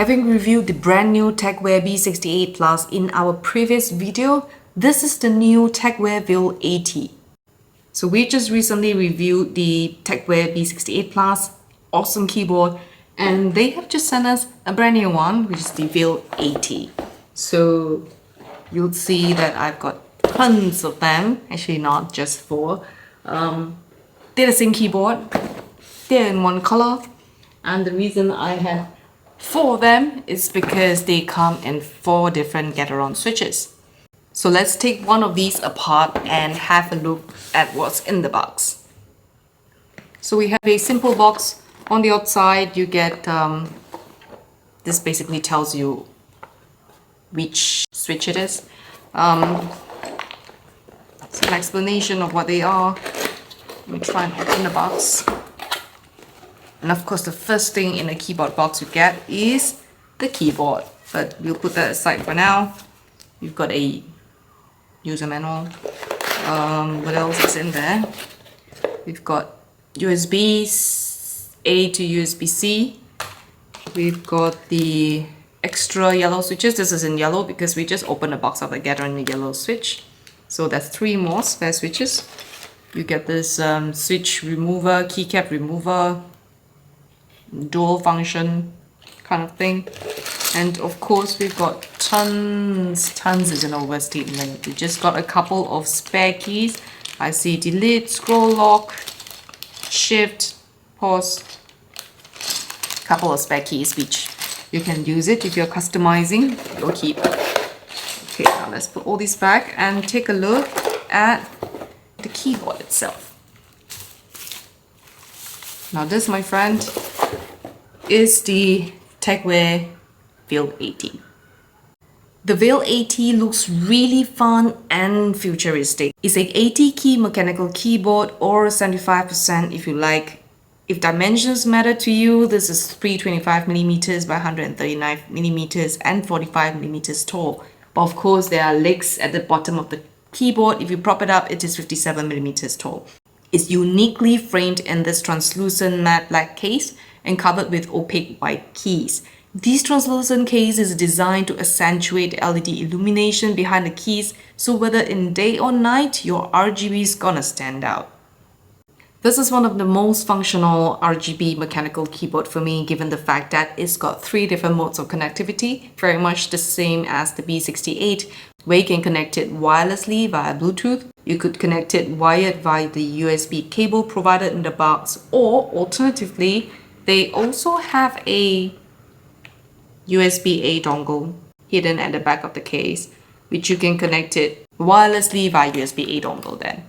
Having reviewed the brand new Tecware B68 Plus in our previous video, this is the new Tecware Veil 80. So we just recently reviewed the Tecware B68 Plus, awesome keyboard, and they have just sent us a brand new one, which is the Veil 80. So you'll see that I've got tons of them, actually not just 4. They're the same keyboard, they're in one color, and the reason I have 4 of them is because they come in 4 different Gateron switches. So let's take one of these apart and have a look at what's in the box. So we have a simple box. On the outside you get, this basically tells you which switch it is. It's an explanation of what they are. Let me try and open the box. And of course the first thing in a keyboard box you get is the keyboard. But we'll put that aside for now. You've got a user manual. What else is in there? We've got USB-A to USB-C. We've got the extra yellow switches. This is in yellow because we just opened a box of the Gateron yellow switch. So that's 3 more spare switches. You get this switch remover, keycap remover, dual function kind of thing. And of course we've got tons is an overstatement. We just got a couple of spare keys. I see delete, scroll lock, shift, pause, couple of spare keys which you can use it if you're customizing your keyboard. Okay, now let's put all these back and take a look at the keyboard itself. Now this, my friend, is the Tecware Veil 80. The Veil 80 looks really fun and futuristic. It's an 80 key mechanical keyboard, or 75% if you like. If dimensions matter to you, this is 325mm by 139mm and 45mm tall. But of course there are legs at the bottom of the keyboard. If you prop it up, it is 57mm tall. It's uniquely framed in this translucent matte black case and covered with opaque white keys. This translucent case is designed to accentuate LED illumination behind the keys, so whether in day or night, your RGB is gonna stand out. This is one of the most functional RGB mechanical keyboard for me, given the fact that it's got 3 different modes of connectivity, very much the same as the B68, where you can connect it wirelessly via Bluetooth. You could connect it wired via the USB cable provided in the box, or alternatively, they also have a USB-A dongle hidden at the back of the case, which you can connect it wirelessly via USB-A dongle then.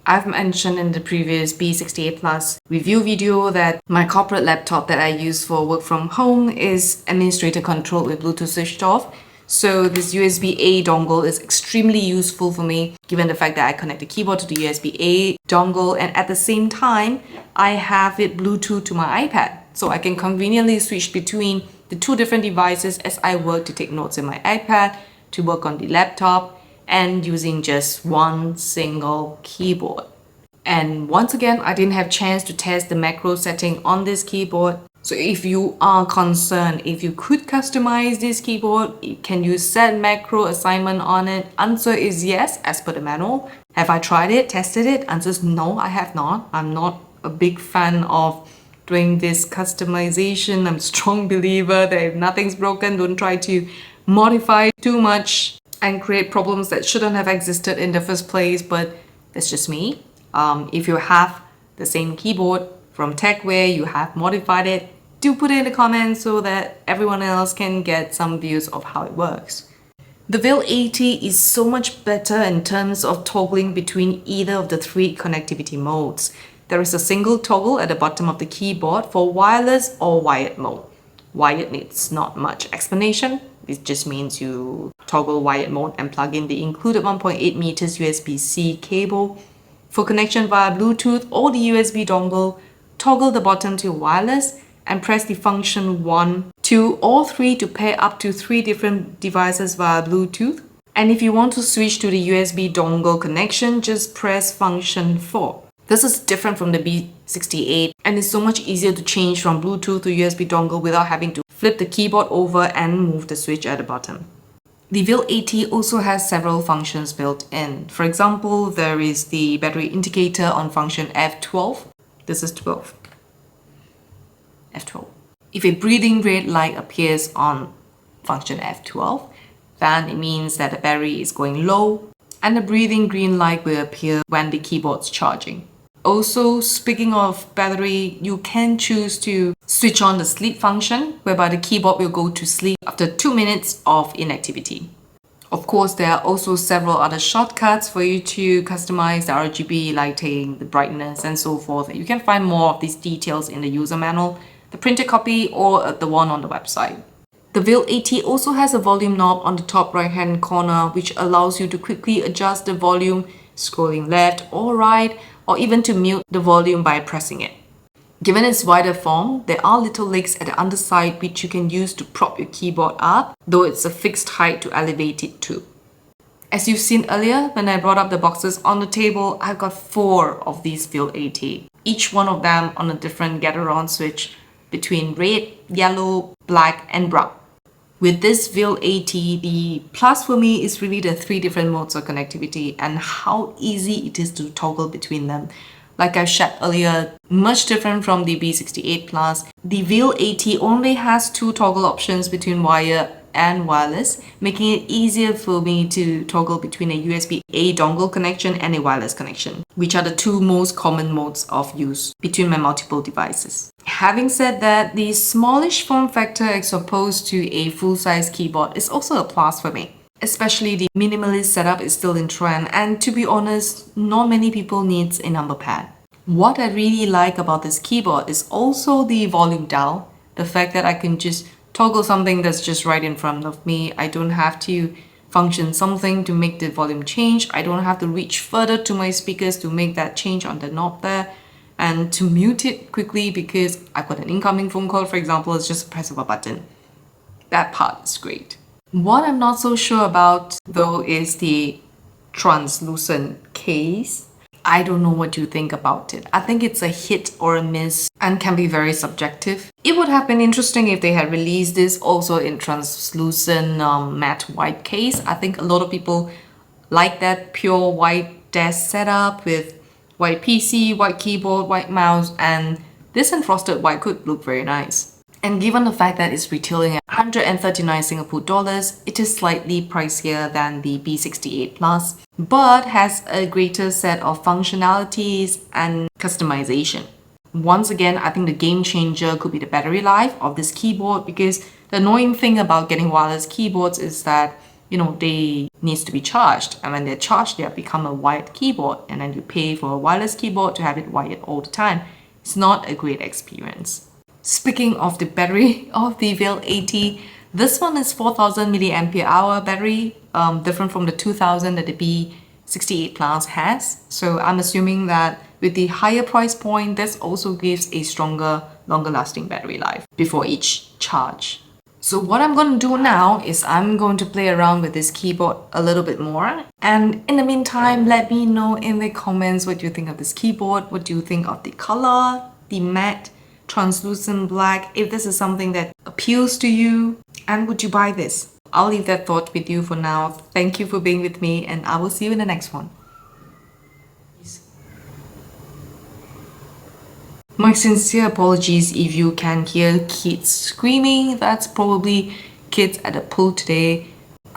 I've mentioned in the previous B68 Plus review video that my corporate laptop that I use for work from home is administrator controlled with Bluetooth switched off. So this USB-A dongle is extremely useful for me, given the fact that I connect the keyboard to the USB-A dongle, and at the same time I have it Bluetooth to my iPad. So I can conveniently switch between the 2 different devices as I work to take notes in my iPad, to work on the laptop, and using just one single keyboard. And once again, I didn't have a chance to test the macro setting on this keyboard. So if you are concerned, if you could customize this keyboard, can you set macro assignment on it? Answer is yes, as per the manual. Have I tried it, tested it? Answer is no, I have not. I'm not a big fan of doing this customization. I'm a strong believer that if nothing's broken, don't try to modify too much and create problems that shouldn't have existed in the first place. But that's just me. If you have the same keyboard from Tecware, you have modified it, do put it in the comments so that everyone else can get some views of how it works. The Veil 80 is so much better in terms of toggling between either of the 3 connectivity modes. There is a single toggle at the bottom of the keyboard for wireless or wired mode. Wired needs not much explanation. It just means you toggle wired mode and plug in the included 1.8 meters USB-C cable. For connection via Bluetooth or the USB dongle, toggle the button to wireless and press the function 1, 2 or 3 to pair up to 3 different devices via Bluetooth. And if you want to switch to the USB dongle connection, just press function 4. This is different from the B68 and it's so much easier to change from Bluetooth to USB dongle without having to flip the keyboard over and move the switch at the bottom. The VAIL 80 also has several functions built in. For example, there is the battery indicator on function F12. This is 12. F12. If a breathing red light appears on function F12, then it means that the battery is going low, and the breathing green light will appear when the keyboard's charging. Also, speaking of battery, you can choose to switch on the sleep function, whereby the keyboard will go to sleep after 2 minutes of inactivity. Of course, there are also several other shortcuts for you to customize the RGB lighting, the brightness, and so forth. You can find more of these details in the user manual, the printed copy, or the one on the website. The VAIL 80 also has a volume knob on the top right hand corner, which allows you to quickly adjust the volume, scrolling left or right, or even to mute the volume by pressing it. Given its wider form, there are little legs at the underside which you can use to prop your keyboard up, though it's a fixed height to elevate it to. As you've seen earlier, when I brought up the boxes on the table, I've got 4 of these VAIL 80, each one of them on a different Gateron switch between red, yellow, black, and brown. With this VAIL 80, the plus for me is really the 3 different modes of connectivity and how easy it is to toggle between them. Like I shared earlier, much different from the B68 Plus, the VAIL 80 only has 2 toggle options between wire and wireless, making it easier for me to toggle between a USB-A dongle connection and a wireless connection, which are the 2 most common modes of use between my multiple devices. Having said that, the smallish form factor as opposed to a full-size keyboard is also a plus for me. Especially the minimalist setup is still in trend, and to be honest, not many people needs a number pad. What I really like about this keyboard is also the volume dial, the fact that I can just toggle something that's just right in front of me. I don't have to function something to make the volume change. I don't have to reach further to my speakers to make that change on the knob there, and to mute it quickly because I've got an incoming phone call, for example, it's just a press of a button. That part is great. What I'm not so sure about though is the translucent case. I don't know what you think about it. I think it's a hit or a miss and can be very subjective. It would have been interesting if they had released this also in translucent matte white case. I think a lot of people like that pure white desk setup with white PC, white keyboard, white mouse, and this in frosted white could look very nice. And given the fact that it's retailing at 139 Singapore dollars, it is slightly pricier than the B68 Plus, but has a greater set of functionalities and customization. Once again, I think the game changer could be the battery life of this keyboard, because the annoying thing about getting wireless keyboards is that, they needs to be charged, and when they're charged, they have become a wired keyboard, and then you pay for a wireless keyboard to have it wired all the time. It's not a great experience. Speaking of the battery of the VAIL 80, this one is 4000 mAh battery, different from the 2000 that the B68 Plus has. So I'm assuming that with the higher price point, this also gives a stronger, longer lasting battery life before each charge. So what I'm going to do now is I'm going to play around with this keyboard a little bit more. And in the meantime, let me know in the comments what you think of this keyboard. What do you think of the color, the matte, translucent black, if this is something that appeals to you, and would you buy this? I'll leave that thought with you for now. Thank you for being with me, and I will see you in the next one. My sincere apologies if you can hear kids screaming. That's probably kids at the pool today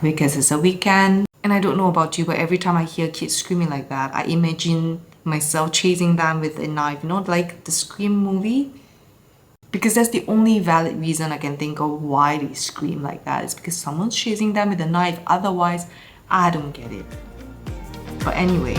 because it's a weekend. And I don't know about you, but every time I hear kids screaming like that, I imagine myself chasing them with a knife, like the Scream movie. Because that's the only valid reason I can think of why they scream like that. It's because someone's chasing them with a knife. Otherwise, I don't get it. But anyway,